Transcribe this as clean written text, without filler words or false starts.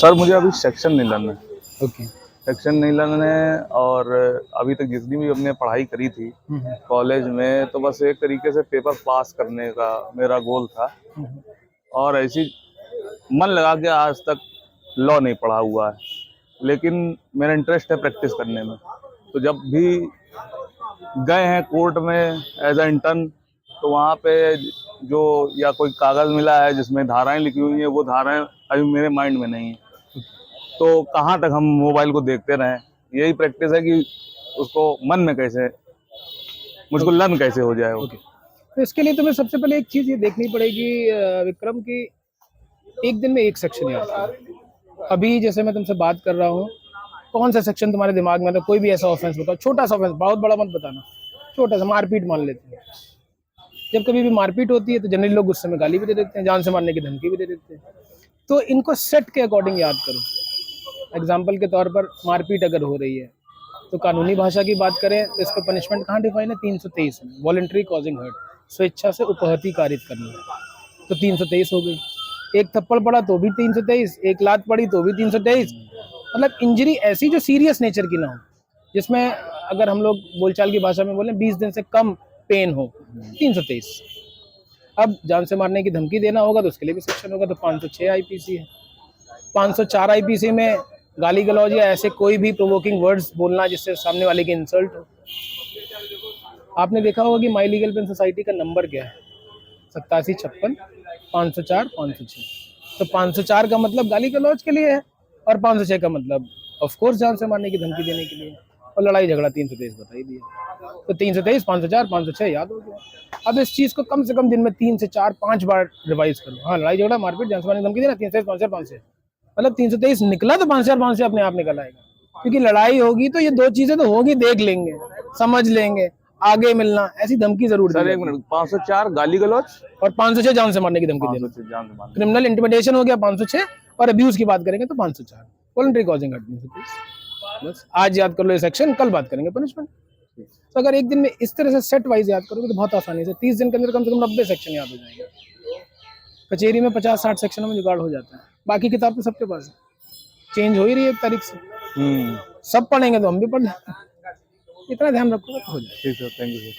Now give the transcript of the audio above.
Sir मुझे अभी section नहीं लेना है। ओके। सेक्शन नहीं लेना है। और अभी तक जितनी भी हमने पढ़ाई करी थी कॉलेज में, तो बस एक तरीके से पेपर पास करने का मेरा गोल था। और ऐसी मन लगा के आज तक लॉ नहीं पढ़ा हुआ है, लेकिन मेरा इंटरेस्ट है प्रैक्टिस करने में। तो जब भी गए हैं कोर्ट में एज अ इंटर्न, तो वहाँ पे जो या कोई कागज़ मिला है जिसमें धाराएं लिखी हुई हैं, वो धाराएं अभी मेरे माइंड में नहीं है। तो कहाँ तक हम मोबाइल को देखते रहें, यही प्रैक्टिस है कि उसको मन में कैसे मुझको लर्न कैसे हो जाए वो। तो इसके लिए तुम्हें सबसे पहले एक चीज ये देखनी पड़ेगी विक्रम की, एक दिन में एक सेक्शन याद करो। अभी जैसे मैं तुमसे बात कर रहा हूँ, कौन सा सेक्शन तुम्हारे दिमाग में था? कोई भी ऐसा ऑफेंस बताओ, छोटा सा ऑफेंस, बहुत बड़ा मत बताना, छोटा सा। मारपीट मान लेते हैं, जब कभी भी मारपीट होती है तो जनरली लोग गुस्से में गाली भी दे देते हैं, जान से मारने की धमकी भी दे देते हैं। तो इनको सेट के अकॉर्डिंग याद करो। एग्जाम्पल के तौर पर मारपीट अगर हो रही है तो कानूनी भाषा की बात करें तो इस पर पनिशमेंट कहाँ डिफाइन है? 323 में, वॉलंटरी कॉजिंग हर्ट, स्वेच्छा से उपहति कारित करनी है, तो 323 हो गई। एक थप्पड़ पड़ा तो भी 323, एक लात पड़ी तो भी 323। मतलब इंजरी ऐसी जो सीरियस नेचर की ना हो, जिसमें अगर हम लोग बोलचाल की भाषा में बोलें 20 दिन से कम पेन हो, 323। अब जान से मारने की धमकी देना होगा तो उसके लिए भी सेक्शन होगा, तो 506 आईपीसी है। 504 आईपीसी में गाली गलौज या ऐसे कोई भी प्रोवोकिंग वर्ड्स बोलना जिससे सामने वाले की इंसल्ट हो। आपने देखा होगा कि माई लीगल पेन सोसाइटी का नंबर क्या है? 8756 504 506। तो 504 का मतलब गाली गलौज के लिए है, और 506 का मतलब ऑफ कोर्स जान से मारने की धमकी देने के लिए, और लड़ाई झगड़ा 323 बता ही दिया। तो 323, 504, 506 याद हो गया। अब इस चीज को कम से कम दिन में 3 से 4 5 बार रिवाइज करो। हाँ, लड़ाई झगड़ा मारपीट जान से मारने की धमकी देना, 323 504 506, मतलब 323 निकला तो 504 506 अपने आप निकल आएगा। क्योंकि लड़ाई होगी तो ये दो चीजें तो होगी, देख लेंगे, समझ लेंगे, आगे मिलना, ऐसी धमकी जरूर सर एक मिनट, 504 गाली गलौज और 506 जान से मारने की धमकी देना। 506 जान से मारने। क्रिमिनल इंटिमिडेशन हो गया 506, और अब्यूज की बात करेंगे तो 504, वॉलंटरी कॉजिंग हर्ट 323। बस आज याद कर लो ये सेक्शन, कल बात करेंगे पनिशमेंट। तो अगर एक दिन में इस तरह से सेट वाइज याद करोगे तो बहुत आसानी से 30 दिन के अंदर कम से कम 90 सेक्शन याद हो जाएंगे। कचेरी में 50-60 सेक्शनों में जुगाड़ हो जाता है, बाकी किताब तो सबके पास है, चेंज हो ही रही है 1 तारीख से। सब पढ़ेंगे तो हम भी पढ़ लेंगे, इतना ध्यान रखोगे तो हो जाए। ठीक है, थैंक यू सर।